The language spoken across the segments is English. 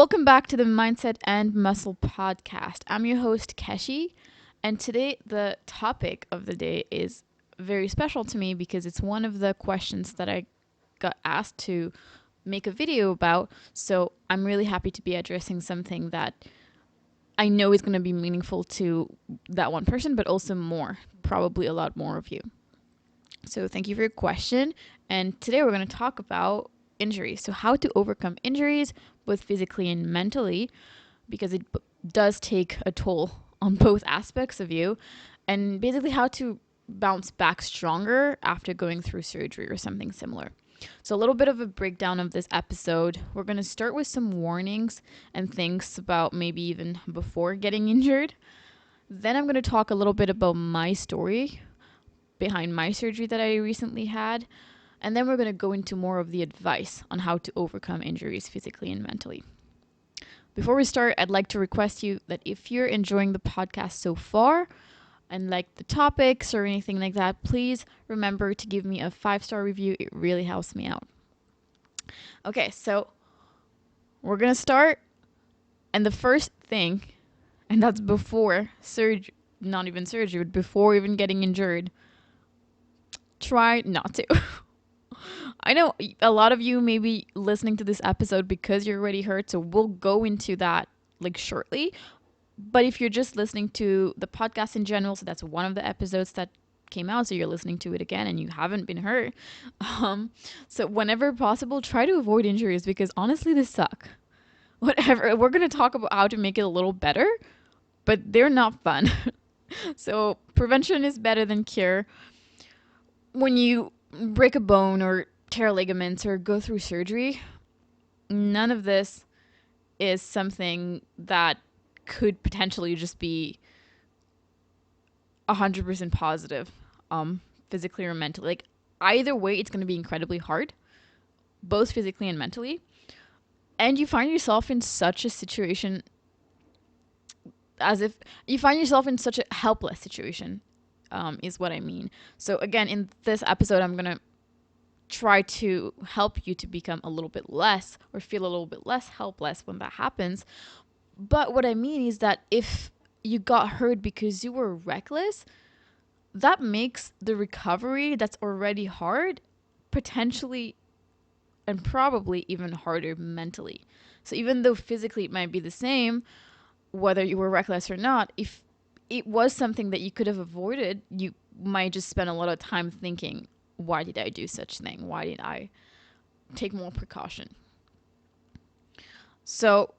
Welcome back to the Mindset and Muscle podcast. I'm your host, Keshi, and today the topic of the day is very special to me because it's one of the questions that I got asked to make a video about. So I'm really happy to be addressing something that I know is going to be meaningful to that one person, but also probably a lot more of you. So thank you for your question. And today we're going to talk about injuries. So how to overcome injuries, both physically and mentally, because it does take a toll on both aspects of you, and basically how to bounce back stronger after going through surgery or something similar. So, a little bit of a breakdown of this episode. We're going to start with some warnings and things about maybe even before getting injured. Then, I'm going to talk a little bit about my story behind my surgery that I recently had. And then we're going to go into more of the advice on how to overcome injuries physically and mentally. Before we start, I'd like to request you that if you're enjoying the podcast so far and like the topics or anything like that, please remember to give me a 5-star review. It really helps me out. Okay, so we're going to start. And the first thing, and that's before surgery, not even surgery, but before even getting injured, try not to. I know a lot of you may be listening to this episode because you're already hurt, so we'll go into that like shortly. But if you're just listening to the podcast in general, so that's one of the episodes that came out, so you're listening to it again and you haven't been hurt. So whenever possible, try to avoid injuries because honestly, they suck. Whatever, we're going to talk about how to make it a little better, but they're not fun. So prevention is better than cure. When you break a bone or tear ligaments or go through surgery, none of this is something that could potentially just be 100% positive, physically or mentally. Like either way, it's going to be incredibly hard, both physically and mentally. And you find yourself in such a situation as if you find yourself in such a helpless situation, is what I mean. So again, in this episode, I'm going to try to help you to become a little bit less or feel a little bit less helpless when that happens. But what I mean is that if you got hurt because you were reckless, that makes the recovery that's already hard potentially and probably even harder mentally. So even though physically it might be the same, whether you were reckless or not, if it was something that you could have avoided, you might just spend a lot of time thinking, why did I do such thing? Why did I take more precaution? So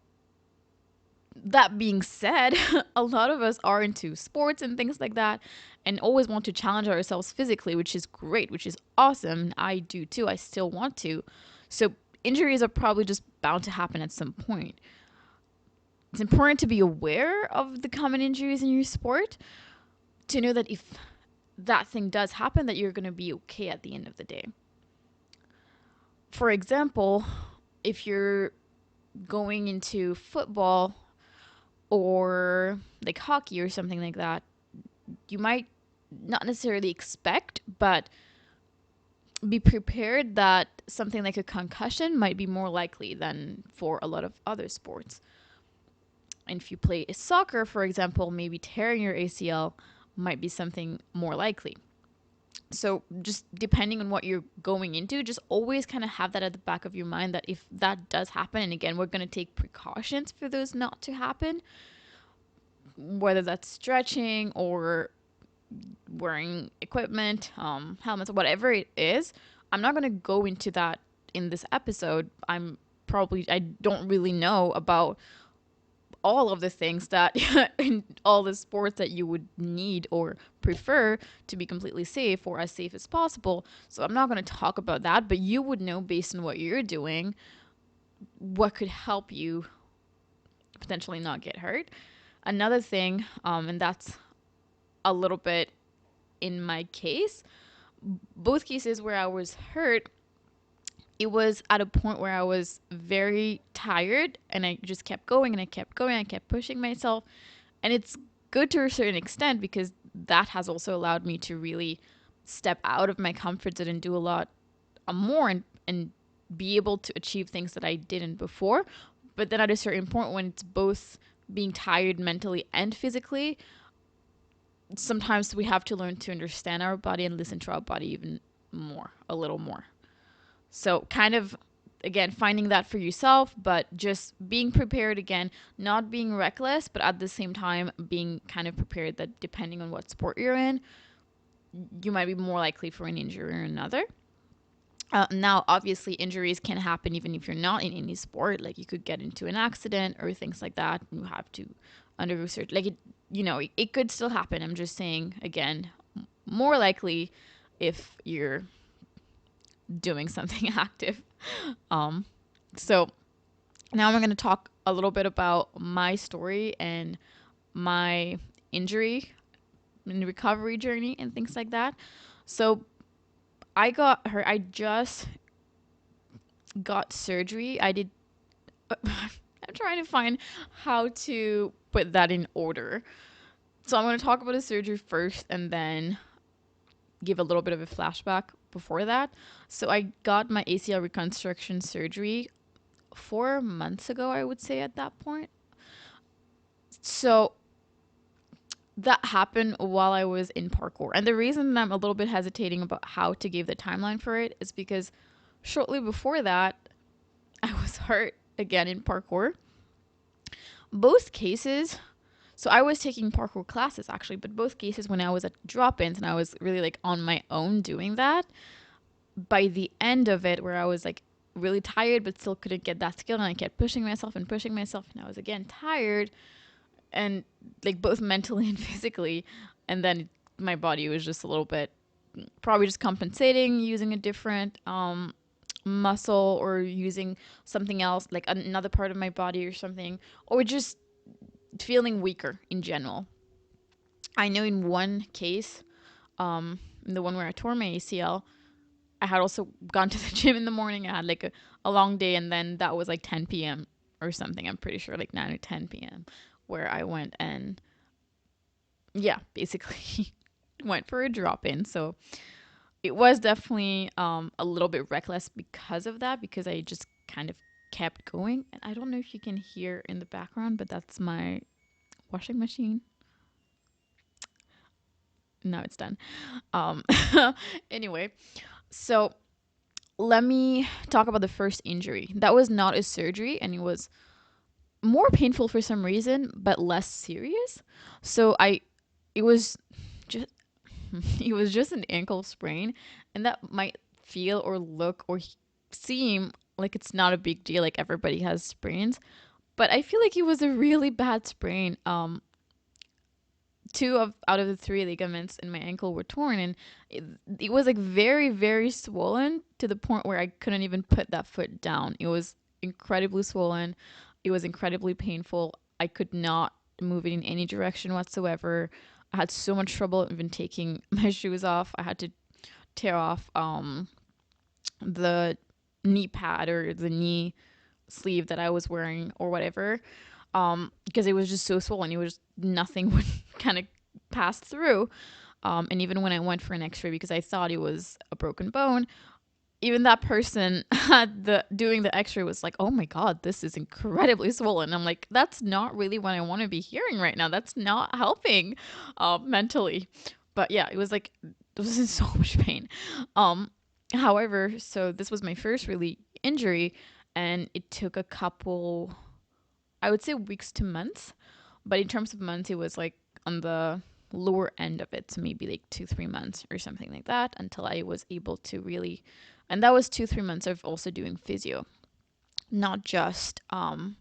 that being said, a lot of us are into sports and things like that and always want to challenge ourselves physically, which is great, which is awesome. I do too. I still want to. So injuries are probably just bound to happen at some point. It's important to be aware of the common injuries in your sport to know that if that thing does happen, that you're going to be okay at the end of the day. For example, if you're going into football or like hockey or something like that, you might not necessarily expect, but be prepared that something like a concussion might be more likely than for a lot of other sports. And if you play soccer, for example, maybe tearing your ACL might be something more likely. So just depending on what you're going into, just always kind of have that at the back of your mind that if that does happen, and again, we're going to take precautions for those not to happen, whether that's stretching or wearing equipment, helmets, whatever it is. I'm not going to go into that in this episode. I don't really know about all of the things that in all the sports that you would need or prefer to be completely safe or as safe as possible. So I'm not going to talk about that, but you would know based on what you're doing what could help you potentially not get hurt. Another thing, and that's a little bit in my case, both cases where I was hurt, it was at a point where I was very tired and I just kept going and I kept going. I kept pushing myself. And it's good to a certain extent because that has also allowed me to really step out of my comfort zone and do a lot more and be able to achieve things that I didn't before. But then at a certain point, when it's both being tired mentally and physically, sometimes we have to learn to understand our body and listen to our body even more, a little more. So, kind of, again, finding that for yourself, but just being prepared again, not being reckless, but at the same time, being kind of prepared that depending on what sport you're in, you might be more likely for an injury or another. Now, obviously, injuries can happen even if you're not in any sport. Like, you could get into an accident or things like that. And you have to undergo surgery. Like, it could still happen. I'm just saying, again, more likely if you're doing something active. Um, so now I'm going to talk a little bit about my story and my injury and recovery journey and things like that. So I got hurt. I just got surgery. I did. I'm trying to find how to put that in order. So I'm going to talk about the surgery first and then give a little bit of a flashback before that. So I got my ACL reconstruction surgery 4 months ago, I would say at that point. So that happened while I was in parkour. And the reason I'm a little bit hesitating about how to give the timeline for it is because shortly before that, I was hurt again in parkour. Both cases, so I was taking parkour classes actually, but both cases when I was at drop-ins and I was really like on my own doing that, by the end of it where I was like really tired but still couldn't get that skill and I kept pushing myself and I was again tired and like both mentally and physically, and then my body was just a little bit probably just compensating using a different muscle or using something else like another part of my body or something, or just feeling weaker in general. I know in one case, in the one where I tore my ACL, I had also gone to the gym in the morning. I had like a long day, and then that was like 10 p.m. or something. I'm pretty sure like 9 or 10 p.m. where I went and, yeah, basically went for a drop in. So it was definitely a little bit reckless because of that, because I just kind of kept going. And I don't know if you can hear in the background, but that's my washing machine. Now it's done. Um, anyway, so let me talk about the first injury. That was not a surgery, and it was more painful for some reason, but less serious. So it was just, it was just an ankle sprain, and that might feel or look or seem like it's not a big deal, like everybody has sprains, but I feel like it was a really bad sprain. Out of the three ligaments in my ankle were torn, and it was like very, very swollen to the point where I couldn't even put that foot down. It was incredibly swollen. It was incredibly painful. I could not move it in any direction whatsoever. I had so much trouble even taking my shoes off. I had to tear off the knee pad or the knee sleeve that I was wearing or whatever, because it was just so swollen. It was just, nothing would kind of pass through. And even when I went for an X-ray, because I thought it was a broken bone, even that person had doing the X-ray was like, "Oh my God, this is incredibly swollen." I'm like, "That's not really what I want to be hearing right now. That's not helping, mentally." But yeah, it was like, it was in so much pain. Um, However, so this was my first really injury, and it took a couple, I would say weeks to months, but in terms of months, it was like on the lower end of it, so maybe like 2-3 months or something like that, until I was able to really, and that was 2-3 months of also doing physio, not just kind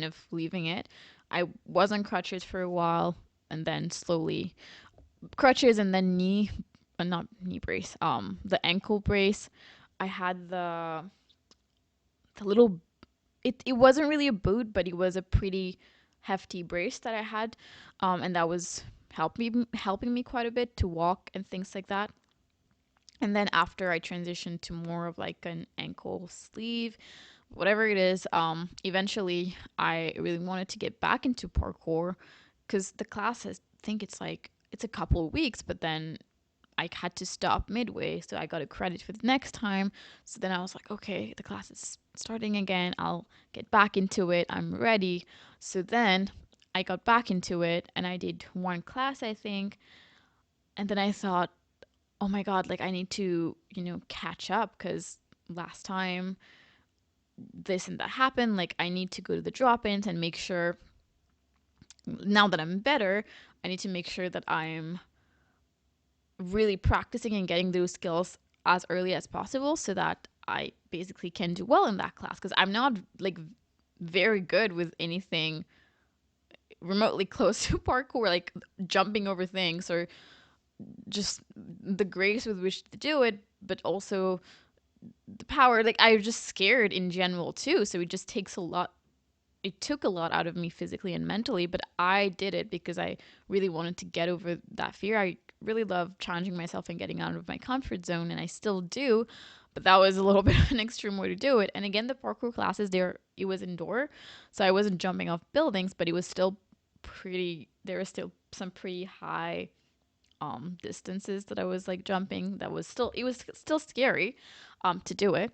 of leaving it. I was on crutches for a while, and then slowly crutches, and then not knee brace, the ankle brace. I had the little, it wasn't really a boot, but it was a pretty hefty brace that I had, and that was helping me quite a bit to walk and things like that. And then after I transitioned to more of like an ankle sleeve, whatever it is, eventually I really wanted to get back into parkour because the class, I think it's like, it's a couple of weeks, but then I had to stop midway, so I got a credit for the next time. So then I was like, okay, the class is starting again. I'll get back into it. I'm ready. So then I got back into it and I did one class, I think. And then I thought, oh my God, like I need to, catch up because last time this and that happened. Like I need to go to the drop ins and make sure now that I'm better, I need to make sure that I'm really practicing and getting those skills as early as possible so that I basically can do well in that class because I'm not like very good with anything remotely close to parkour, like jumping over things or just the grace with which to do it, but also the power. Like I'm just scared in general too, so it just takes a lot. It took a lot out of me physically and mentally, but I did it because I really wanted to get over that fear. I really love challenging myself and getting out of my comfort zone, and I still do. But that was a little bit of an extreme way to do it. And again, the parkour classes there, it was indoor, so I wasn't jumping off buildings, but it was still pretty. There was still some pretty high distances that I was like jumping. That was still it was still scary to do it.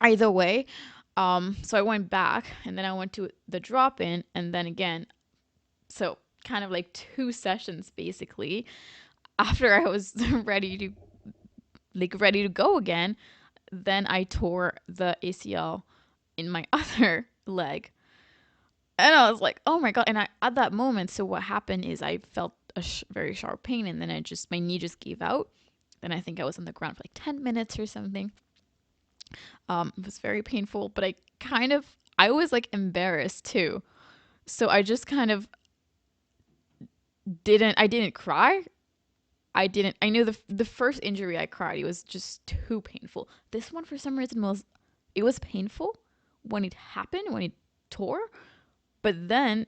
Either way, so I went back and then I went to the drop in and then again. So kind of like two sessions basically. After I was ready to go again, then I tore the ACL in my other leg. And I was like, "Oh my God." And I at that moment, so what happened is I felt a very sharp pain and then my knee just gave out. Then I think I was on the ground for like 10 minutes or something. It was very painful, but I was like embarrassed too. So I just kind of I didn't cry. I knew the first injury I cried, it was just too painful. This one for some reason it was painful when it happened, when it tore, but then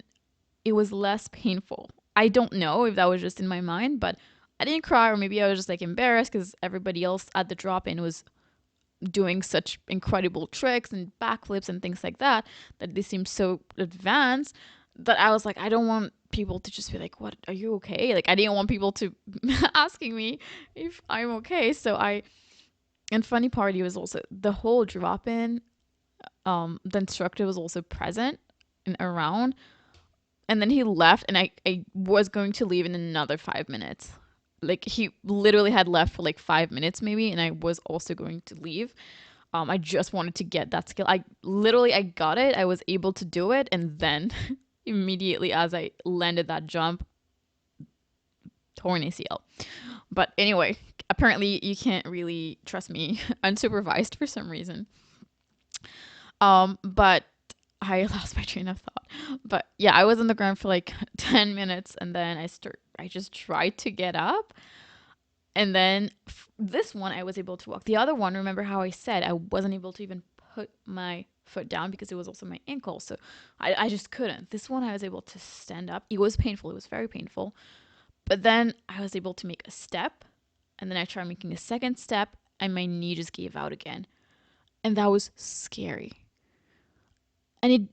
it was less painful. I don't know if that was just in my mind, but I didn't cry or maybe I was just like embarrassed because everybody else at the drop in was doing such incredible tricks and backflips and things like that they seemed so advanced that I was like, I don't want people to just be like, "What? Are you okay?" Like I didn't want people to asking me if I'm okay. And funny part, he was also the whole drop in. The instructor was also present and around, and then he left, and I was going to leave in another 5 minutes. Like he literally had left for like 5 minutes maybe, and I was also going to leave. I just wanted to get that skill. I got it. I was able to do it, and then immediately as I landed that jump, torn ACL. But anyway, apparently you can't really trust me unsupervised for some reason. But I lost my train of thought. But yeah, I was on the ground for like 10 minutes, and then I just tried to get up. And then this one, I was able to walk. The other one, remember how I said I wasn't able to even put my foot down because it was also my ankle. So I just couldn't. This one, I was able to stand up. It was painful. It was very painful. But then I was able to make a step. And then I tried making a second step, and my knee just gave out again. And that was scary. And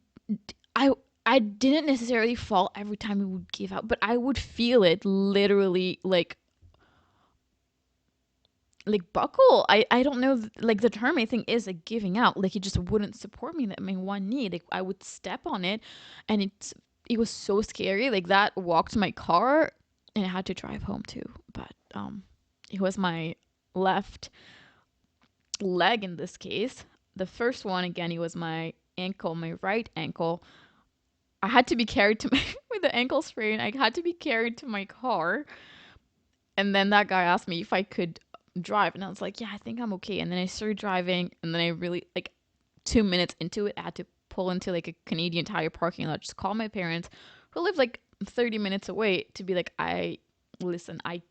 I didn't necessarily fall every time it would give out, but I would feel it literally like buckle. I don't know, like the term I think is like giving out. Like it just wouldn't support me. That my one knee, like I would step on it, and it was so scary. Like that walked my car, and I had to drive home too. But it was my left leg in this case. The first one again, it was my ankle, my right ankle. I had to be carried to my with the ankle sprain. I had to be carried to my car, and then that guy asked me if I could drive, and I was like, yeah, I think I'm okay. And then I started driving, and then I really like 2 minutes into it, I had to pull into like a Canadian Tire parking lot, just call my parents who live like 30 minutes away to be like, listen, I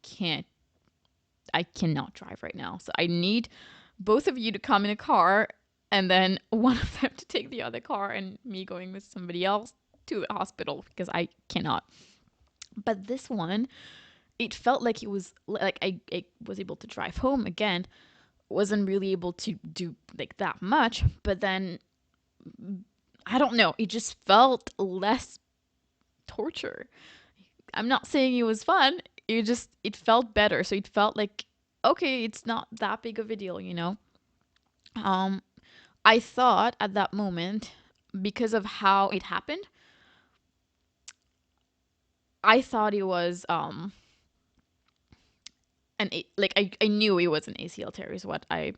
cannot drive right now. So I need both of you to come in a car and then one of them to take the other car and me going with somebody else to a hospital because I cannot. But this one, it felt like it was like I was able to drive home again. Wasn't really able to do like that much, but then I don't know, it just felt less torture. I'm not saying it was fun. it felt better. So it felt like, okay, it's not that big of a deal, Um, I thought at that moment, because of how it happened, I thought it was like I knew it was an ACL tear is what I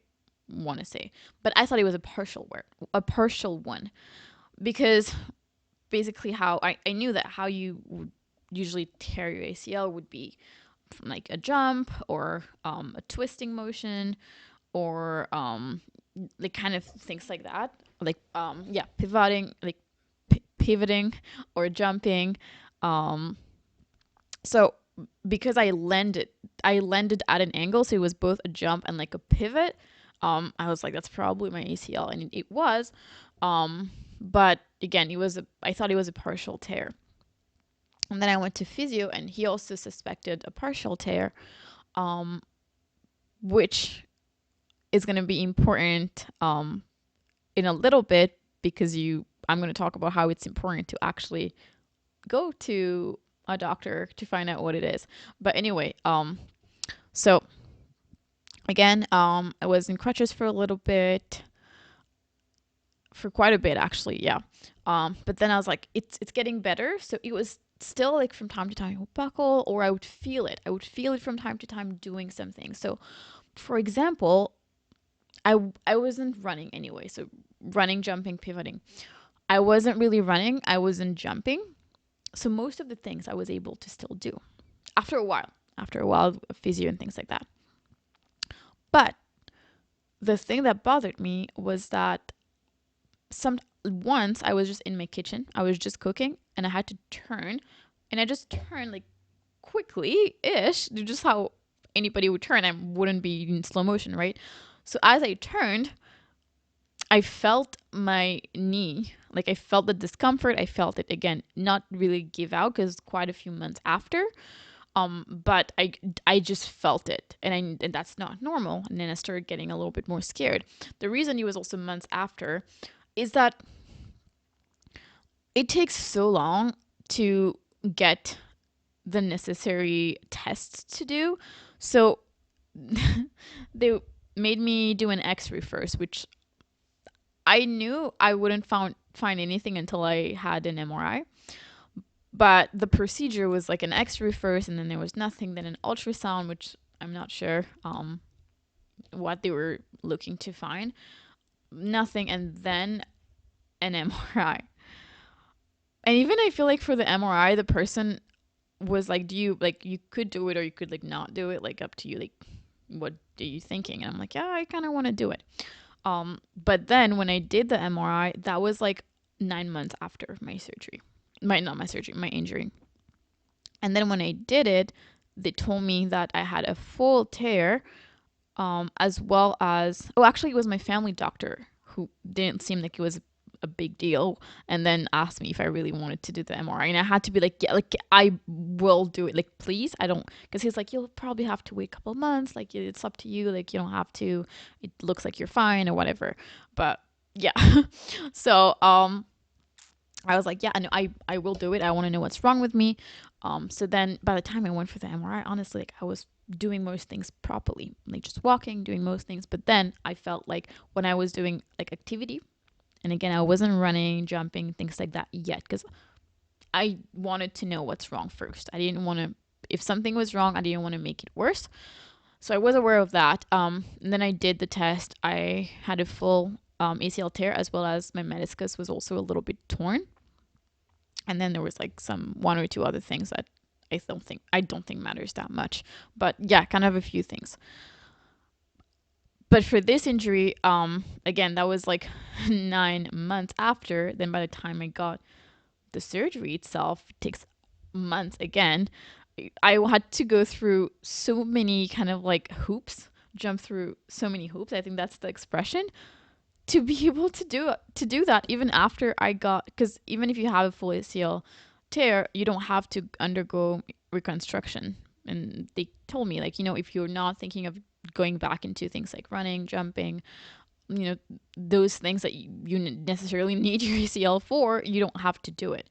want to say, but I thought it was a partial one, because basically how I knew that how you would usually tear your ACL would be from like a jump or a twisting motion, or like kind of things like that, like yeah, pivoting or jumping. um so because I landed at an angle, so it was both a jump and like a pivot. I was like, that's probably my ACL, and it was. But again, I thought it was a partial tear. And then I went to physio, and he also suspected a partial tear, um, which is going to be important in a little bit, because I'm going to talk about how it's important to actually go to a doctor to find out what it is. But anyway, so again, I was in crutches for a little bit, for quite a bit actually, yeah. But then I was like, it's getting better. So it was still like from time to time it would buckle, or I would feel it. I would feel it from time to time doing something. So, for example, I wasn't running anyway. So running, jumping, pivoting. I wasn't really running. I wasn't jumping. So most of the things I was able to still do after a while. After a while of physio and things like that. But the thing that bothered me was that once I was just in my kitchen, I was just cooking, and I had to turn, and I just turned like quickly ish, just how anybody would turn. I wouldn't be in slow motion, right? So as I turned, I felt my knee, like I felt the discomfort. I felt it again, not really give out because quite a few months after. But I just felt it, and that's not normal. And then I started getting a little bit more scared. The reason it was also months after is that it takes so long to get the necessary tests to do. So they made me do an X-ray first, which I knew I wouldn't find anything until I had an MRI. But the procedure was like an X-ray first, and then there was nothing. Then an ultrasound, which I'm not sure what they were looking to find. Nothing, and then an MRI. And even I feel like for the MRI, the person was like, "Do you like you could do it, or you could like not do it, like up to you. Like, what are you thinking?" And I'm like, "Yeah, I kind of want to do it." But then when I did the MRI, that was like 9 months after my surgery, not my surgery, my injury. And then when I did it, they told me that I had a full tear, as well as, oh, actually, it was my family doctor who didn't seem like it was a big deal, and then asked me if I really wanted to do the MRI, and I had to be like, yeah, like I will do it, like please, I don't, because he's like, you'll probably have to wait a couple of months, like it's up to you, like you don't have to, it looks like you're fine or whatever, but yeah. So I was like, yeah, I will do it. I want to know what's wrong with me. So then by the time I went for the MRI, honestly, like I was doing most things properly, like just walking, doing most things. But then I felt like when I was doing like activity, and again, I wasn't running, jumping, things like that yet, because I wanted to know what's wrong first. I didn't want to, if something was wrong, I didn't want to make it worse. So I was aware of that. And then I did the test. I had a full ACL tear, as well as my meniscus was also a little bit torn. And then there was like some one or two other things that I don't think matters that much. But yeah, kind of a few things. But for this injury, again, that was like 9 months after. Then by the time I got the surgery itself, it takes months again. I had to go through so many kind of like hoops, jump through so many hoops. I think that's the expression, to be able to do that even after I got, because even if you have a full ACL tear, you don't have to undergo reconstruction. And they told me, like, if you're not thinking of going back into things like running, jumping, those things that you necessarily need your ACL for, you don't have to do it.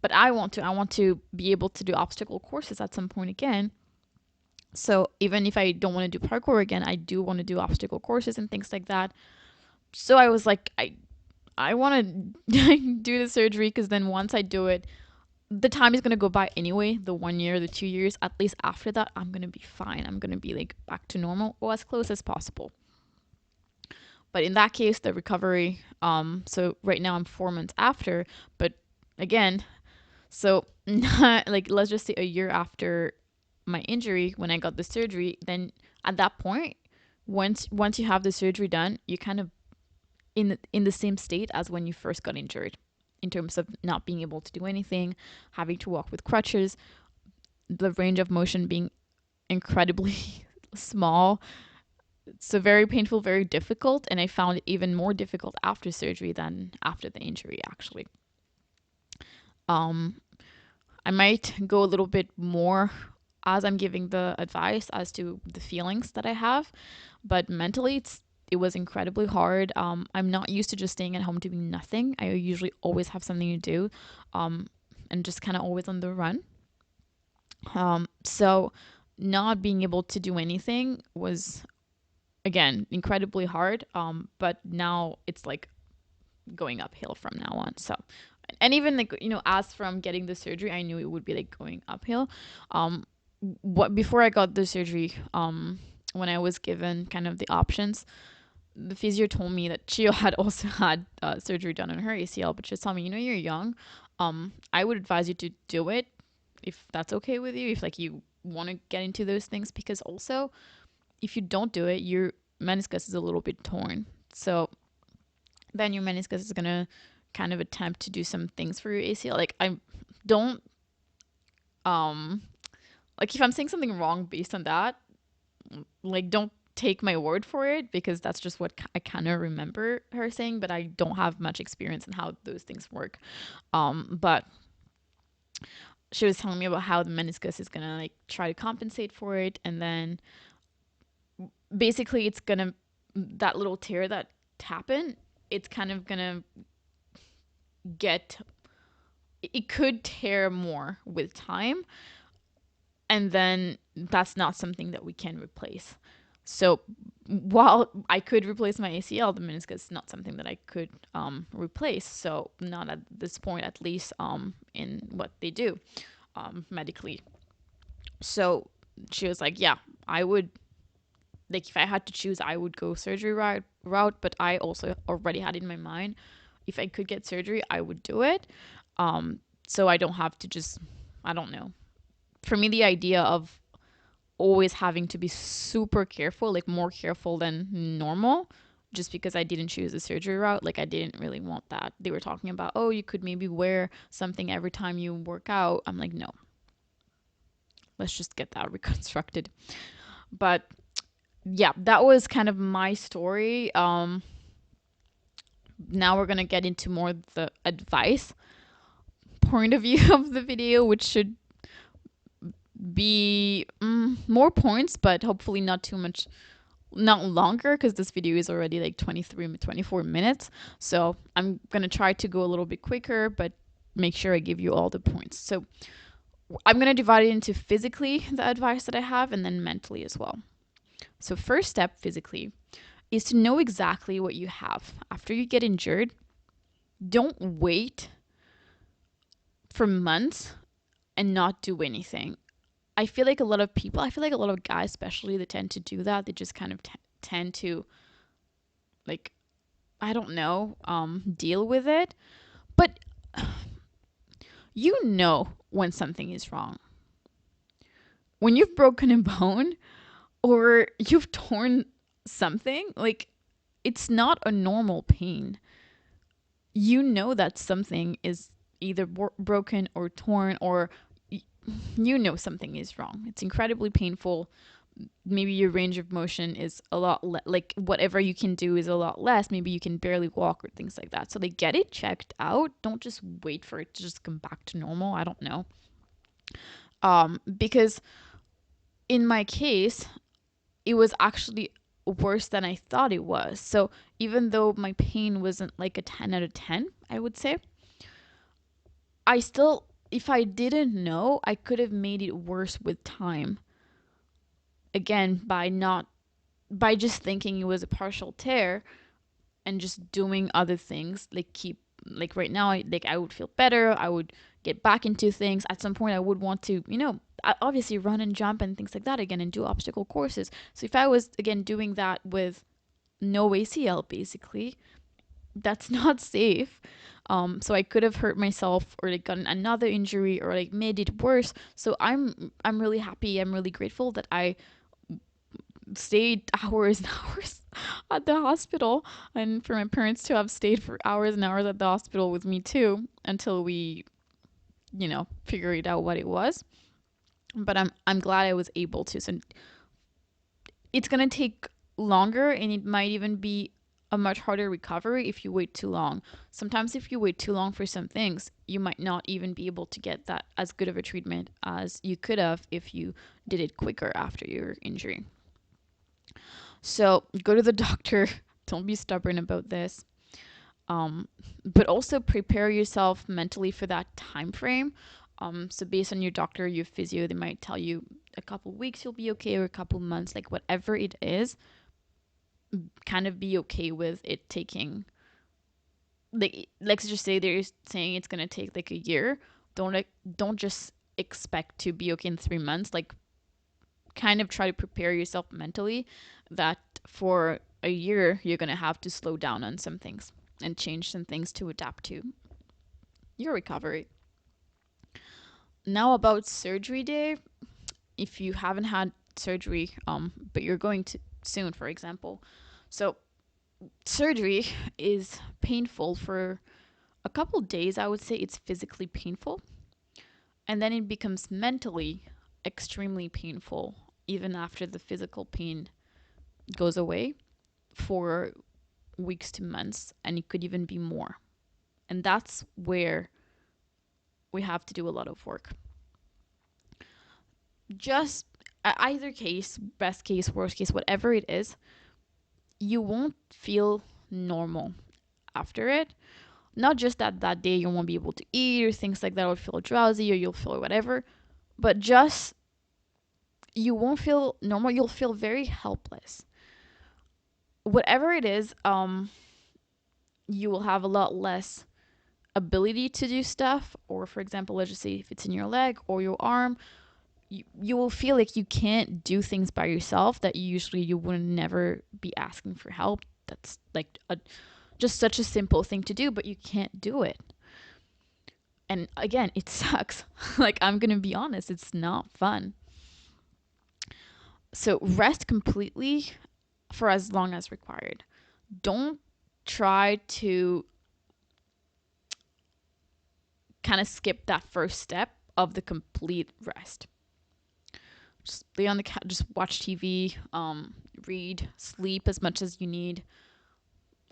But I want to be able to do obstacle courses at some point again. So even if I don't want to do parkour again, I do want to do obstacle courses and things like that. So I was like, I want to do the surgery because then once I do it, the time is going to go by anyway, the 1 year, the 2 years. At least after that, I'm going to be fine. I'm going to be like back to normal or as close as possible. But in that case, the recovery, so right now I'm 4 months after, but again, so not like, let's just say a year after my injury when I got the surgery, then at that point, once you have the surgery done, you kind of in the same state as when you first got injured in terms of not being able to do anything, having to walk with crutches, the range of motion being incredibly small. So very painful, very difficult, and I found it even more difficult after surgery than after the injury actually. Um I might go a little bit more as I'm giving the advice as to the feelings that I have, but mentally it was incredibly hard. I'm not used to just staying at home doing nothing. I usually always have something to do, and just kind of always on the run. So not being able to do anything was again incredibly hard. But now it's like going uphill from now on. So, and even like as from getting the surgery, I knew it would be like going uphill. What Before I got the surgery, when I was given kind of the options, the physio told me that she had also had surgery done on her ACL, but she told me, you're young. I would advise you to do it if that's okay with you, if like you want to get into those things, because also if you don't do it, your meniscus is a little bit torn. So then your meniscus is gonna kind of attempt to do some things for your ACL. Like I don't um like if I'm saying something wrong based on that, like don't take my word for it, because that's just what I kind of remember her saying, but I don't have much experience in how those things work. But she was telling me about how the meniscus is gonna like try to compensate for it, and then basically it's gonna, that little tear that happened, it's kind of gonna get, it could tear more with time, and then that's not something that we can replace. So while I could replace my ACL, the meniscus is not something that I could replace. So not at this point, at least in what they do medically. So she was like, yeah, I would, like if I had to choose, I would go surgery route, but I also already had in my mind, if I could get surgery, I would do it. So I don't have to just, I don't know. For me, the idea of always having to be super careful, like more careful than normal, just because I didn't choose the surgery route, like I didn't really want that. They were talking about, oh, you could maybe wear something every time you work out. I'm like, no, let's just get that reconstructed. But yeah, that was kind of my story. Now we're gonna get into more the advice point of view of the video, which should be more points, but hopefully not too much, not longer, because this video is already like 24 minutes. So I'm gonna try to go a little bit quicker, but make sure I give you all the points. So I'm gonna divide it into physically the advice that I have, and then mentally as well. So first step, physically, is to know exactly what you have. After you get injured, don't wait for months and not do anything. I feel like a lot of people, I feel like a lot of guys especially, they tend to do that. They just kind of tend to, like, I don't know, deal with it. But you know when something is wrong. When you've broken a bone or you've torn something, like, it's not a normal pain. You know that something is either broken or torn, or you know something is wrong. It's incredibly painful. Maybe your range of motion is a lot like whatever you can do is a lot less. Maybe you can barely walk or things like that. So they get it checked out. Don't just wait for it to just come back to normal. I don't know. Because in my case, it was actually worse than I thought it was. So even though my pain wasn't like a 10 out of 10, I would say, I still, if I didn't know, I could have made it worse with time. again, by just thinking it was a partial tear and just doing other things, like keep like right now, I would feel better. I would get back into things. At some point, I would want to, obviously run and jump and things like that again and do obstacle courses. So if I was again doing that with no ACL, basically, that's not safe. So I could have hurt myself or like gotten another injury or like made it worse. So I'm really happy. I'm really grateful that I stayed hours and hours at the hospital, and for my parents to have stayed for hours and hours at the hospital with me too until we, figured out what it was. But I'm glad I was able to. So it's gonna take longer, and it might even be a much harder recovery if you wait too long. Sometimes if you wait too long for some things, you might not even be able to get that as good of a treatment as you could have if you did it quicker after your injury. So go to the doctor. Don't be stubborn about this. But also prepare yourself mentally for that time frame. So based on your doctor, your physio, they might tell you a couple weeks you'll be okay, or a couple months, like whatever it is. Kind of be okay with it taking, like, let's just say they're saying it's gonna take like a year. Don't just expect to be okay in 3 months. Like, kind of try to prepare yourself mentally that for a year you're gonna have to slow down on some things and change some things to adapt to your recovery. Now about surgery day, if you haven't had surgery, but you're going to soon, for example. So surgery is painful for a couple days. I would say it's physically painful, and then it becomes mentally extremely painful even after the physical pain goes away for weeks to months, and it could even be more. And that's where we have to do a lot of work. Just either case, best case, worst case, whatever it is, you won't feel normal after it. Not just that day you won't be able to eat or things like that, or feel drowsy or you'll feel whatever, but just you won't feel normal. You'll feel very helpless. Whatever it is, you will have a lot less ability to do stuff. Or for example, let's just say if it's in your leg or your arm, you will feel like you can't do things by yourself that usually you would never be asking for help. That's like just such a simple thing to do, but you can't do it. And again, it sucks. Like, I'm going to be honest, it's not fun. So rest completely for as long as required. Don't try to kind of skip that first step of the complete rest. Just lay on the couch, just watch TV, read, sleep as much as you need.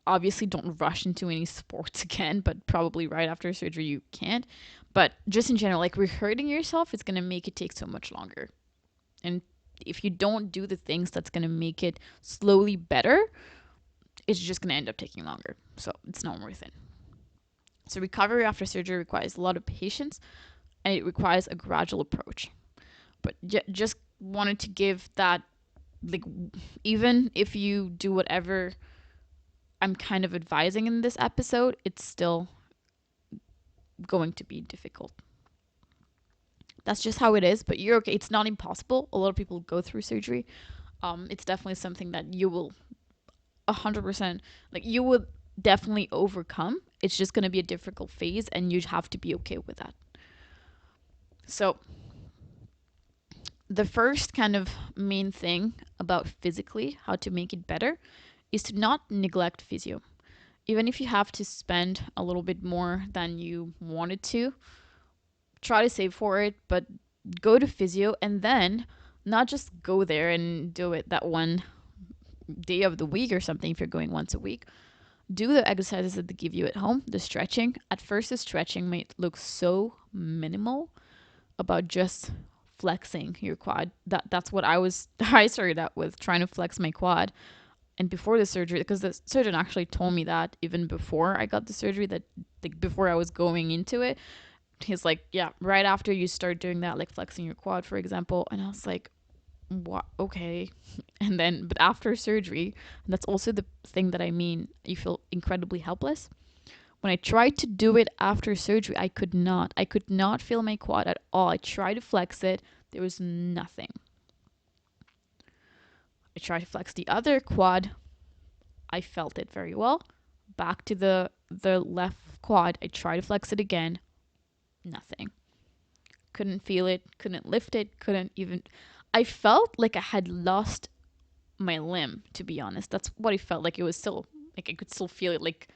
Obviously, don't rush into any sports again, but probably right after surgery you can't. But just in general, like, rehurting yourself is going to make it take so much longer. And if you don't do the things that's going to make it slowly better, it's just going to end up taking longer. So it's not worth it. So recovery after surgery requires a lot of patience, and it requires a gradual approach. But just wanted to give that, like, even if you do whatever I'm kind of advising in this episode, it's still going to be difficult. That's just how it is, but you're okay. It's not impossible. A lot of people go through surgery. It's definitely something that you will 100%, like, you would definitely overcome. It's just going to be a difficult phase, and you have to be okay with that. So the first kind of main thing about physically how to make it better is to not neglect physio. Even if you have to spend a little bit more than you wanted to, try to save for it, but go to physio, and then not just go there and do it that one day of the week or something if you're going once a week. Do the exercises that they give you at home, the stretching. At first, the stretching might look so minimal about just flexing your quad. That's what I started out with, trying to flex my quad. And before the surgery, because the surgeon actually told me that even before I got the surgery, that like before I was going into it, he's like, yeah, right after you start doing that, like flexing your quad, for example. And I was like, what? Okay. And then, but after surgery, and that's also the thing that I mean, you feel incredibly helpless. When I tried to do it after surgery, I could not. I could not feel my quad at all. I tried to flex it, there was nothing. I tried to flex the other quad, I felt it very well. Back to the left quad, I tried to flex it again, nothing. Couldn't feel it, couldn't lift it, couldn't even. I felt like I had lost my limb, to be honest. That's what I felt like. It was still, like, I could still feel it, like,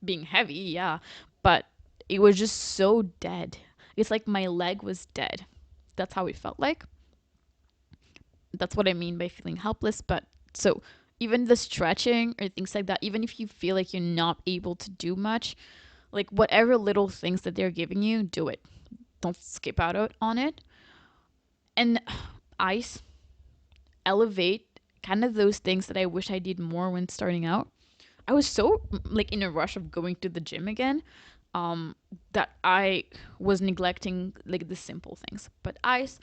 being heavy, yeah. But it was just so dead. It's like my leg was dead. That's how it felt like. That's what I mean by feeling helpless. But so even the stretching or things like that, even if you feel like you're not able to do much, like whatever little things that they're giving you, do it. Don't skip out on it. And ice, elevate, kind of those things that I wish I did more when starting out. I was so like in a rush of going to the gym again, um, that I was neglecting like the simple things. But ice,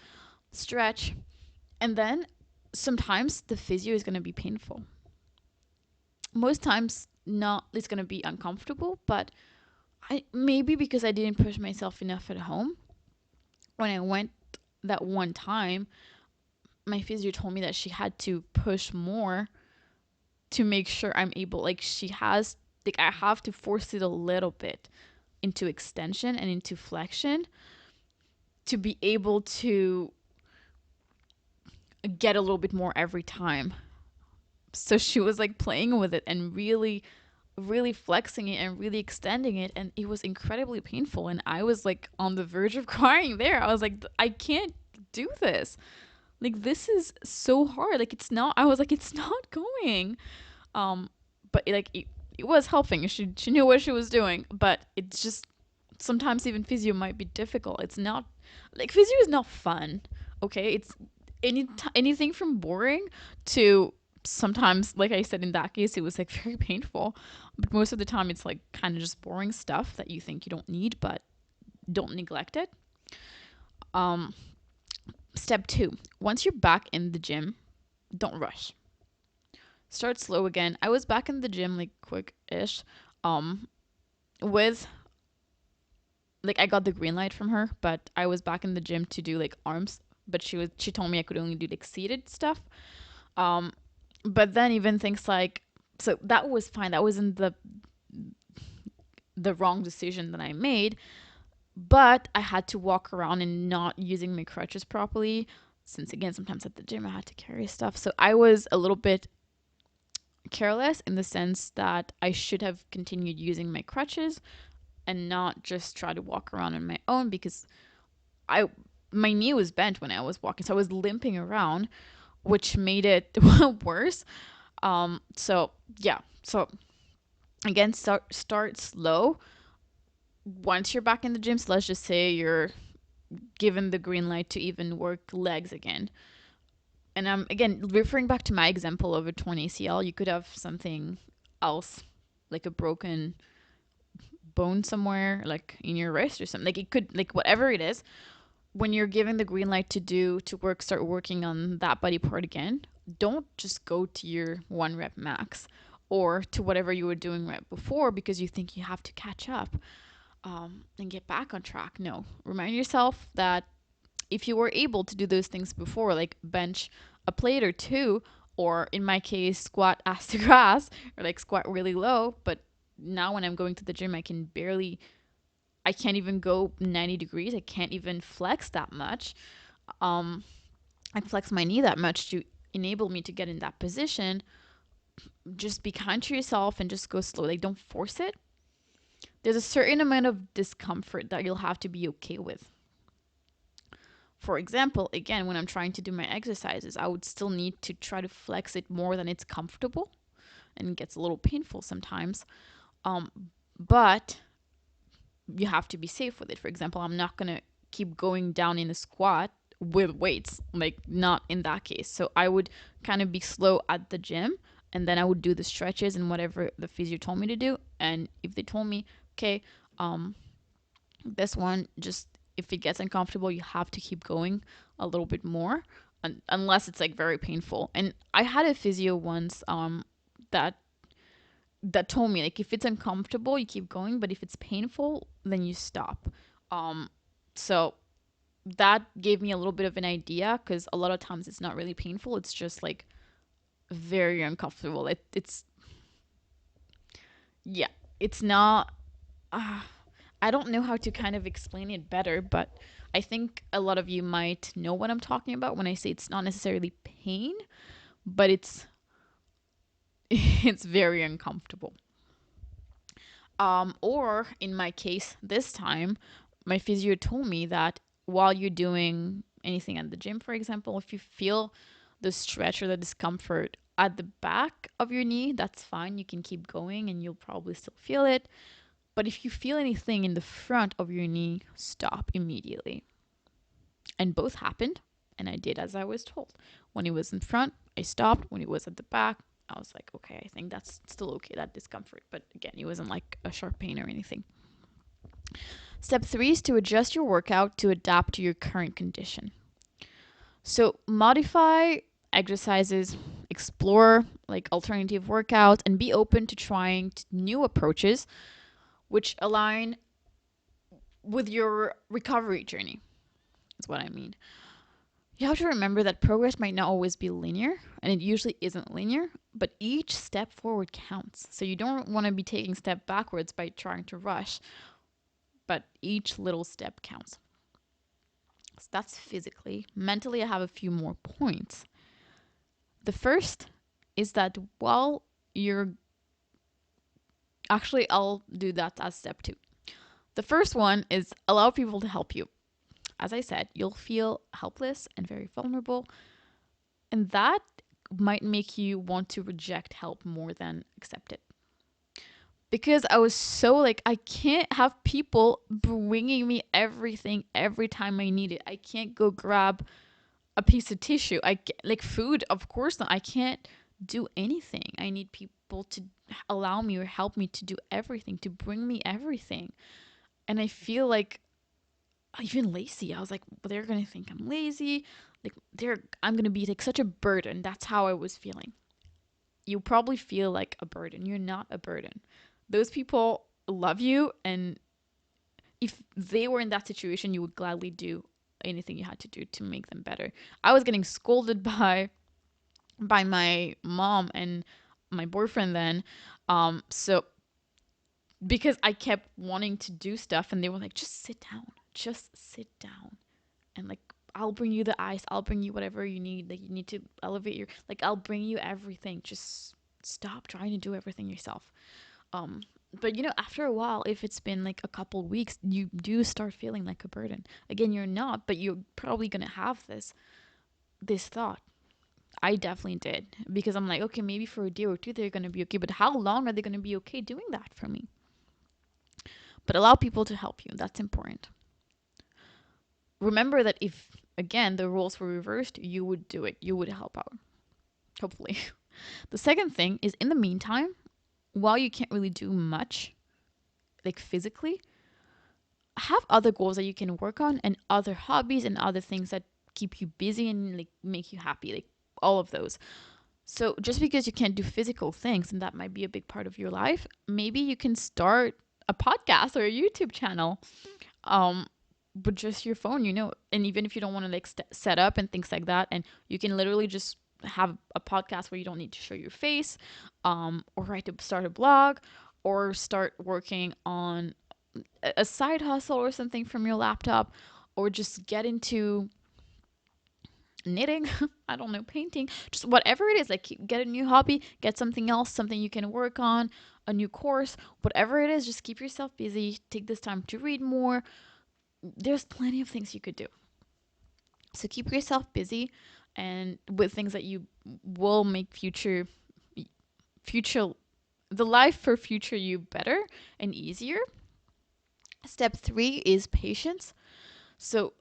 stretch, and then sometimes the physio is gonna be painful. Most times not, it's gonna be uncomfortable, but I maybe because I didn't push myself enough at home. When I went that one time, my physio told me that she had to push more to make sure I'm able, like she has, like I have to force it a little bit into extension and into flexion to be able to get a little bit more every time. So she was like playing with it and really flexing it and really extending it, and it was incredibly painful, and I was like on the verge of crying there. I was like, I can't do this. Like this is so hard. Like it's not, I was like, it's not going. Um but it was helping. She knew what she was doing, but it's just sometimes even physio might be difficult. It's not like physio is not fun. Okay, it's anything from boring to sometimes, like I said, in that case it was like very painful, but most of the time it's like kind of just boring stuff that you think you don't need, but don't neglect it. um Step 2, once you're back in the gym, don't rush. Start slow again. I was back in the gym like quick-ish, um with, like, I got the green light from her, but I was back in the gym to do like arms, but she told me I could only do like seated stuff. um but then even things like, so that was fine, that wasn't the wrong decision that I made, but I had to walk around and not using my crutches properly, since again sometimes at the gym I had to carry stuff, so I was a little bit careless in the sense that I should have continued using my crutches and not just try to walk around on my own, because I my knee was bent when I was walking, so I was limping around, which made it worse. So yeah, so again, start slow. Once you're back in the gym, so let's just say you're given the green light to even work legs again. And I'm again referring back to my example of a torn ACL. You could have something else, like a broken bone somewhere, like in your wrist or something. Like it could, like whatever it is, when you're given the green light start working on that body part again, don't just go to your 1 rep max or to whatever you were doing right before because you think you have to catch up, and get back on track. No, remind yourself that if you were able to do those things before, like bench a plate or two, or in my case, squat ass to grass, or like squat really low, but now when I'm going to the gym, I can't even go 90 degrees. I can't even flex that much. Um, I flex my knee that much to enable me to get in that position. Just be kind to yourself and just go slow. Like, don't force it. There's a certain amount of discomfort that you'll have to be okay with. For example, again, when I'm trying to do my exercises, I would still need to try to flex it more than it's comfortable, and it gets a little painful sometimes. Um, but you have to be safe with it. For example, I'm not going to keep going down in a squat with weights, like not in that case. So I would kind of be slow at the gym, and then I would do the stretches and whatever the physio told me to do. And if they told me, okay, this one, just if it gets uncomfortable, you have to keep going a little bit more unless it's like very painful. And I had a physio once that told me like if it's uncomfortable you keep going, but if it's painful then you stop. Um so that gave me a little bit of an idea, because a lot of times it's not really painful, it's just like very uncomfortable. It's yeah, it's not uh, I don't know how to kind of explain it better, but I think a lot of you might know what I'm talking about when I say it's not necessarily pain, but it's it's very uncomfortable. Or in my case this time, my physio told me that while you're doing anything at the gym, for example, if you feel the stretch or the discomfort at the back of your knee, that's fine. You can keep going and you'll probably still feel it. But if you feel anything in the front of your knee, stop immediately. And both happened, and I did as I was told. When it was in front, I stopped. When it was at the back, I was like, okay, I think that's still okay, that discomfort. But again, it wasn't like a sharp pain or anything. Step 3 is to adjust your workout to adapt to your current condition. So modify exercises, explore like alternative workouts, and be open to trying new approaches which align with your recovery journey, is what I mean. You have to remember that progress might not always be linear, and it usually isn't linear, but each step forward counts. So you don't want to be taking step backwards by trying to rush, but each little step counts. So that's physically. Mentally, I have a few more points. The first is that while you're actually, I'll do that as step 2. The first one is allow people to help you. As I said, you'll feel helpless and very vulnerable, and that might make you want to reject help more than accept it. Because I was so like, I can't have people bringing me everything every time I need it. I can't go grab a piece of tissue. Like food, of course not. I can't do anything. I need people to allow me or help me to do everything, to bring me everything. And I feel like even lazy. I was like, well, they're gonna think I'm lazy. Like I'm gonna be like such a burden. That's how I was feeling. You probably feel like a burden. You're not a burden. Those people love you, and if they were in that situation, you would gladly do anything you had to do to make them better. I was getting scolded by my mom and my boyfriend then. So because I kept wanting to do stuff, and they were like, just sit down. Just sit down. And like, I'll bring you the ice, I'll bring you whatever you need. Like, you need to elevate your, like, I'll bring you everything. Just stop trying to do everything yourself. um but after a while, if it's been like a couple weeks, you do start feeling like a burden. Again, you're not, but you're probably gonna have this thought. I definitely did, because I'm like, okay, maybe for a day or two they're gonna be okay, but how long are they gonna be okay doing that for me? But allow people to help you. That's important. Remember that if, again, the roles were reversed, you would do it. You would help out, hopefully. The second thing is, in the meantime, while you can't really do much, like physically, have other goals that you can work on, and other hobbies and other things that keep you busy and like make you happy, like all of those. So just because you can't do physical things, and that might be a big part of your life, maybe you can start a podcast or a YouTube channel. But just your phone, and even if you don't want to like set up and things like that, and you can literally just have a podcast where you don't need to show your face, or start a blog, or start working on a side hustle or something from your laptop, or just get into knitting. I don't know, painting, just whatever it is. Like, get a new hobby, get something else, something you can work on, a new course, whatever it is. Just keep yourself busy. Take this time to read more. There's plenty of things you could do. So keep yourself busy, and with things that you will make future the life for future you better and easier. Step 3 is patience. So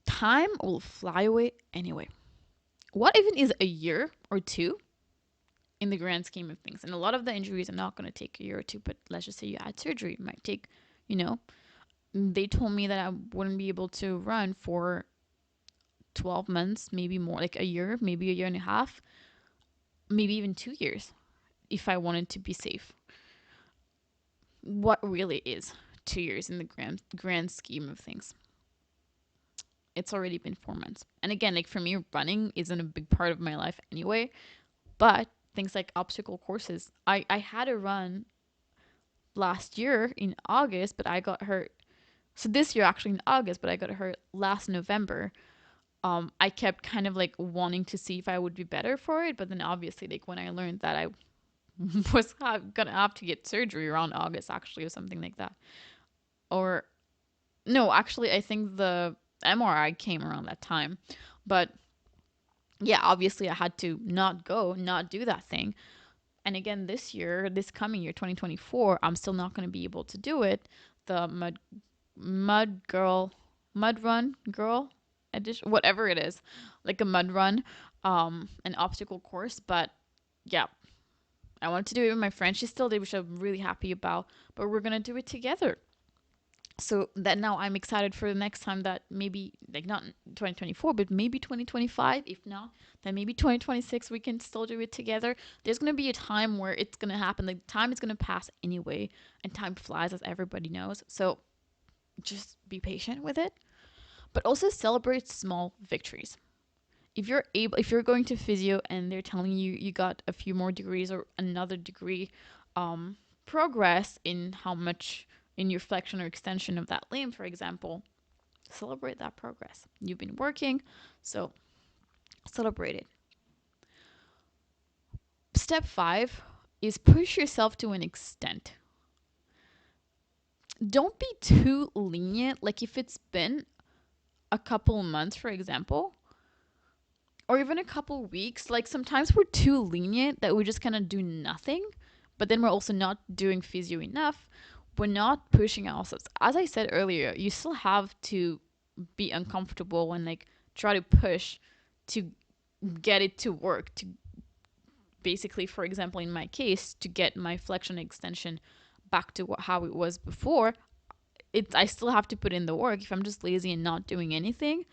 time will fly away anyway. What even is a year or two in the grand scheme of things? And a lot of the injuries are not going to take a year or two, but let's just say you had surgery. It might take, they told me that I wouldn't be able to run for 12 months, maybe more, like a year, maybe a year and a half, maybe even 2 years if I wanted to be safe. What really is 2 years in the grand scheme of things? It's already been 4 months. And again, like for me, running isn't a big part of my life anyway, but things like obstacle courses. I had a run last year in August, but I got hurt. So this year, actually in August, but I got hurt last November. I kept kind of like wanting to see if I would be better for it, but then obviously, like when I learned that I was gonna have to get surgery around August, actually, or something like that, or no, actually, I think the MRI came around that time, but yeah, obviously, I had to not do that thing. And again, this coming year, 2024, I'm still not going to be able to do it. The mud girl, mud run girl edition, whatever it is, like a mud run, an obstacle course. But yeah, I wanted to do it with my friend. She still did, which I'm really happy about. But we're gonna do it together. So that now I'm excited for the next time, that maybe like not 2024 but maybe 2025. If not, then maybe 2026 we can still do it together. There's going to be a time where it's going to happen. Like time is going to pass anyway, and time flies, as everybody knows. So just be patient with it, but also celebrate small victories. If you're going to physio and they're telling you you got a few more degrees or another degree, progress in how much in your flexion or extension of that limb, for example, celebrate that progress. You've been working, so celebrate it. Step 5 is push yourself to an extent. Don't be too lenient. Like if it's been a couple months, for example, or even a couple weeks, like sometimes we're too lenient that we just kind of do nothing, but then we're also not doing physio enough. We're not pushing ourselves. As I said earlier, you still have to be uncomfortable and like try to push to get it to work, to basically, for example, in my case, to get my flexion extension back to how it was before. I still have to put in the work. If I'm just lazy and not doing anything,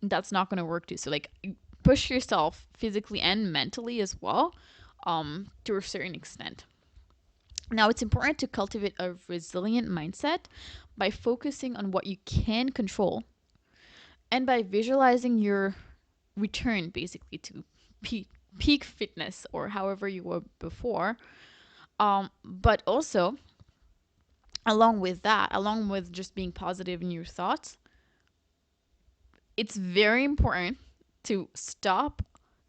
that's not going to work too. So like push yourself physically and mentally as well, to a certain extent. Now, it's important to cultivate a resilient mindset by focusing on what you can control and by visualizing your return basically to peak fitness or however you were before. But also, along with that, along with just being positive in your thoughts, it's very important to stop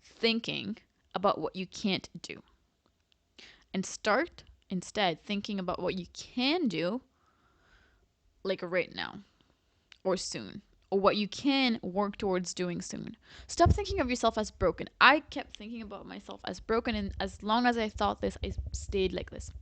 thinking about what you can't do and start instead thinking about what you can do, like right now or soon, or what you can work towards doing soon. Stop thinking of yourself as broken. I kept thinking about myself as broken, and as long as I thought this, I stayed like this.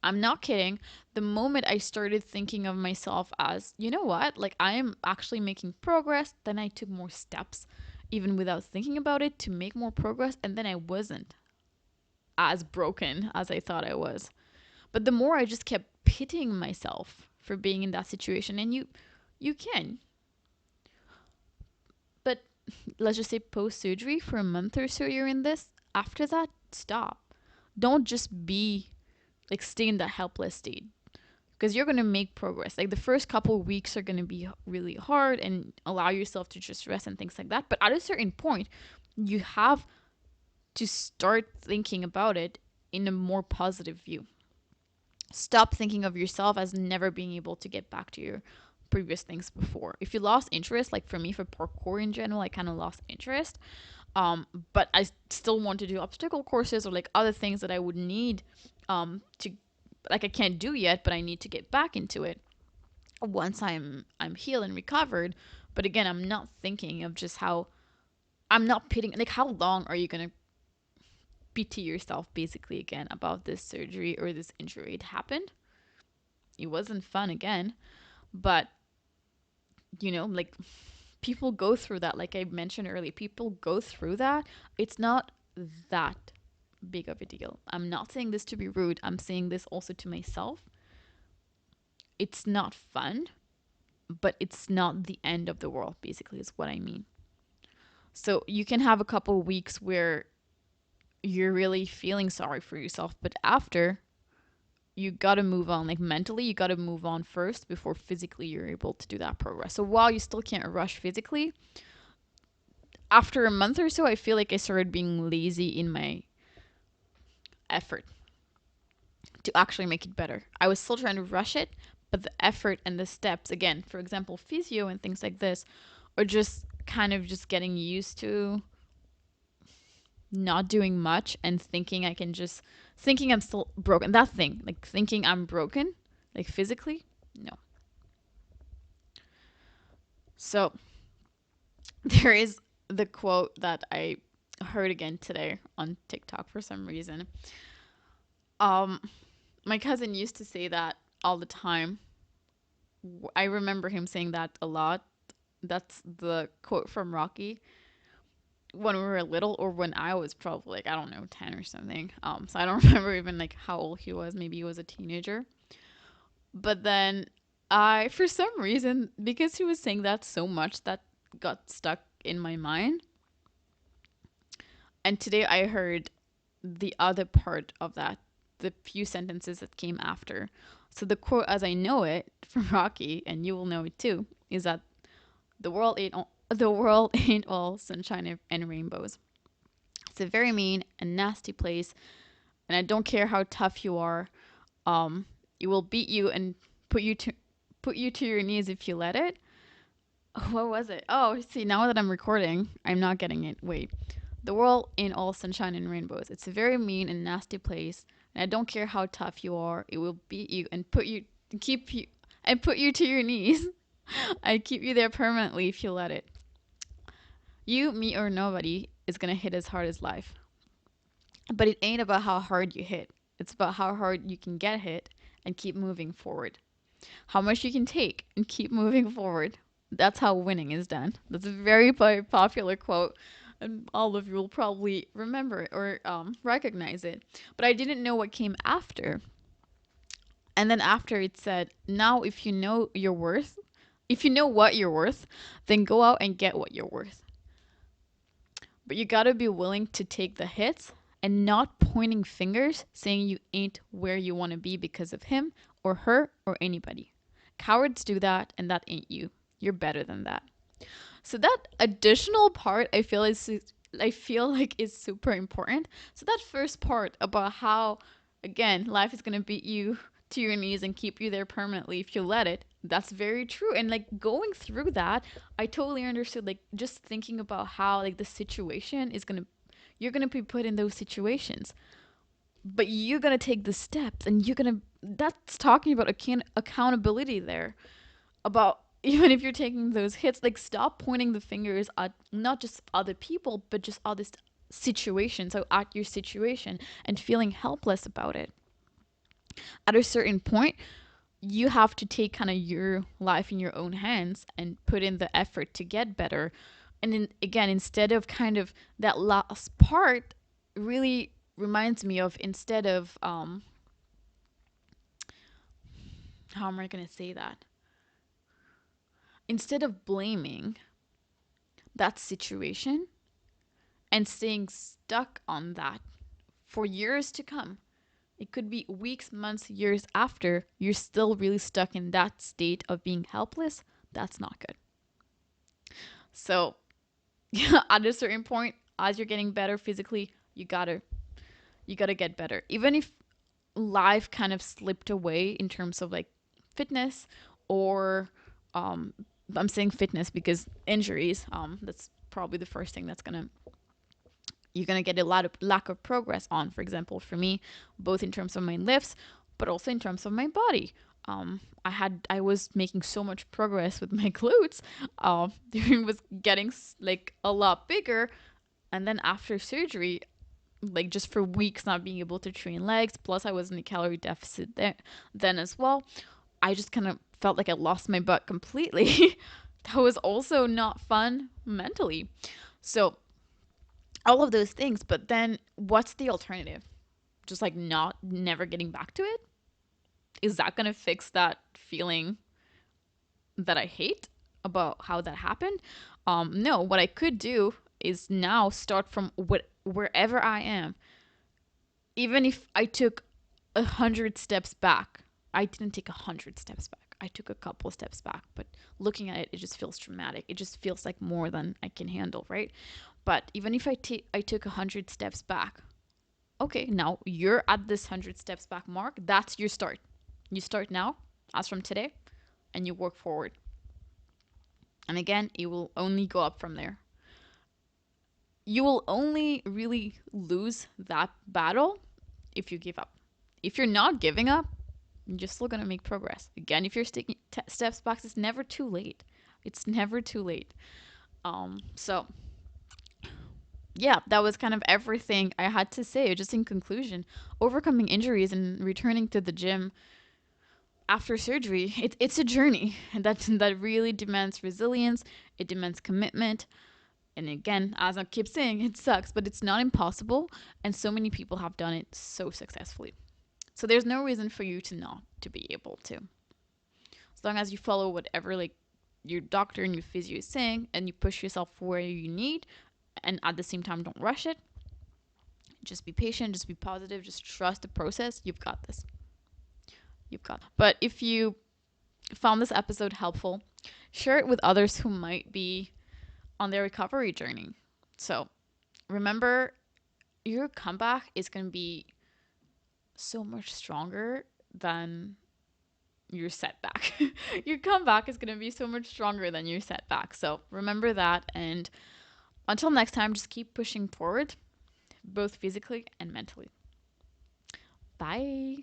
I'm not kidding. The moment I started thinking of myself as, you know what, like I am actually making progress, then I took more steps, even without thinking about it, to make more progress, and then I wasn't as broken as I thought I was. But the more I just kept pitying myself for being in that situation, and you can. But let's just say post surgery for a month or so you're in this. After that, stop. Don't just be like stay in that helpless state, because you're going to make progress. Like the first couple of weeks are going to be really hard, and allow yourself to just rest and things like that. But at a certain point, you have to start thinking about it in a more positive view. Stop thinking of yourself as never being able to get back to your previous things before. If you lost interest, like for me, for parkour in general, I kind of lost interest. But I still want to do obstacle courses or like other things that I would need, to, like I can't do yet, but I need to get back into it once I'm healed and recovered. But again, I'm not thinking of just how I'm not pitting, like how long are you gonna pity yourself basically again about this surgery or this injury? It happened. It wasn't fun again, but like people go through that. Like I mentioned earlier, people go through that. It's not that big of a deal. I'm not saying this to be rude. I'm saying this also to myself. It's not fun, but it's not the end of the world, basically, is what I mean. So you can have a couple weeks where you're really feeling sorry for yourself, but after, you gotta move on. Like mentally, you gotta move on first before physically you're able to do that progress. So while you still can't rush physically, after a month or so, I feel like I started being lazy in my effort to actually make it better. I was still trying to rush it, but the effort and the steps, again, for example, physio and things like this, are just kind of just getting used to not doing much and thinking I can just thinking I'm still broken. That thing, like thinking I'm broken, like physically, no. So there is the quote that I heard again today on TikTok for some reason. Um, my cousin used to say that all the time. I remember him saying that a lot. That's the quote from Rocky when we were little, or when I was probably like, I don't know, 10 or something. So I don't remember even like how old he was. Maybe he was a teenager. But then for some reason, because he was saying that so much, that got stuck in my mind. And today I heard the other part of that, the few sentences that came after. So the quote, as I know it from Rocky, and you will know it too, is that the world ain't all sunshine and rainbows. It's a very mean and nasty place, and I don't care how tough you are. It will beat you and put you to put you to your knees if you let it. What was it? Oh, see, now that I'm recording, I'm not getting it. Wait. The world ain't all sunshine and rainbows. It's a very mean and nasty place, and I don't care how tough you are. It will beat you and keep you and put you to your knees. I'd keep you there permanently if you let it. You, me, or nobody is gonna hit as hard as life. But it ain't about how hard you hit. It's about how hard you can get hit and keep moving forward. How much you can take and keep moving forward. That's how winning is done. That's a very popular quote, and all of you will probably remember it or recognize it. But I didn't know what came after. And then after it said, now if you know your worth, if you know what you're worth, then go out and get what you're worth. But you gotta be willing to take the hits and not pointing fingers saying you ain't where you wanna be because of him or her or anybody. Cowards do that, and that ain't you. You're better than that. So that additional part I feel like is super important. So that first part about how, again, life is gonna beat you to your knees and keep you there permanently if you let it. That's very true. And like going through that, I totally understood. Like just thinking about how like the situation is gonna, you're gonna be put in those situations, but you're gonna take the steps, and you're gonna. That's talking about accountability there, about even if you're taking those hits, like stop pointing the fingers at not just other people, but just other situations, so at your situation, and feeling helpless about it. At a certain point, you have to take kind of your life in your own hands and put in the effort to get better. And then again, instead of kind of that last part, really reminds me of, instead of how am I going to say that, instead of blaming that situation and staying stuck on that for years to come. It could be weeks, months, years after, you're still really stuck in that state of being helpless. That's not good. So, at a certain point, as you're getting better physically, you gotta get better. Even if life kind of slipped away in terms of like fitness, or um, I'm saying fitness because injuries. That's probably the first thing that's gonna you're gonna get a lot of lack of progress on. For example, for me, both in terms of my lifts, but also in terms of my body. I was making so much progress with my glutes. It was getting like a lot bigger, and then after surgery, like just for weeks not being able to train legs. Plus, I was in a calorie deficit then as well. I just kind of felt like I lost my butt completely. That was also not fun mentally. So all of those things, but then what's the alternative? Just like not never getting back to it? Is that going to fix that feeling that I hate about how that happened? No, what I could do is now start from wherever I am. Even if I took 100 steps back, I didn't take 100 steps back. I took a couple steps back, but looking at it, it just feels traumatic. It just feels like more than I can handle, right? But even if I took 100 steps back, okay, now you're at this 100 steps back mark. That's your start. You start now, as from today, and you work forward. And again, it will only go up from there. You will only really lose that battle if you give up. If you're not giving up, you're still going to make progress. Again, if you're taking steps back, it's never too late. It's never too late. So yeah, that was kind of everything I had to say. Just in conclusion, overcoming injuries and returning to the gym after surgery, it's a journey that really demands resilience. It demands commitment. And again, as I keep saying, it sucks, but it's not impossible. And so many people have done it so successfully. So there's no reason for you to not to be able to. As long as you follow whatever like your doctor and your physio is saying, and you push yourself where you need, and at the same time don't rush it. Just be patient, just be positive, just trust the process. You've got this. You've got. But if you found this episode helpful, share it with others who might be on their recovery journey. So remember, your comeback is going to be so much stronger than your setback. Your comeback is going to be so much stronger than your setback. So remember that. And until next time, just keep pushing forward, both physically and mentally. Bye.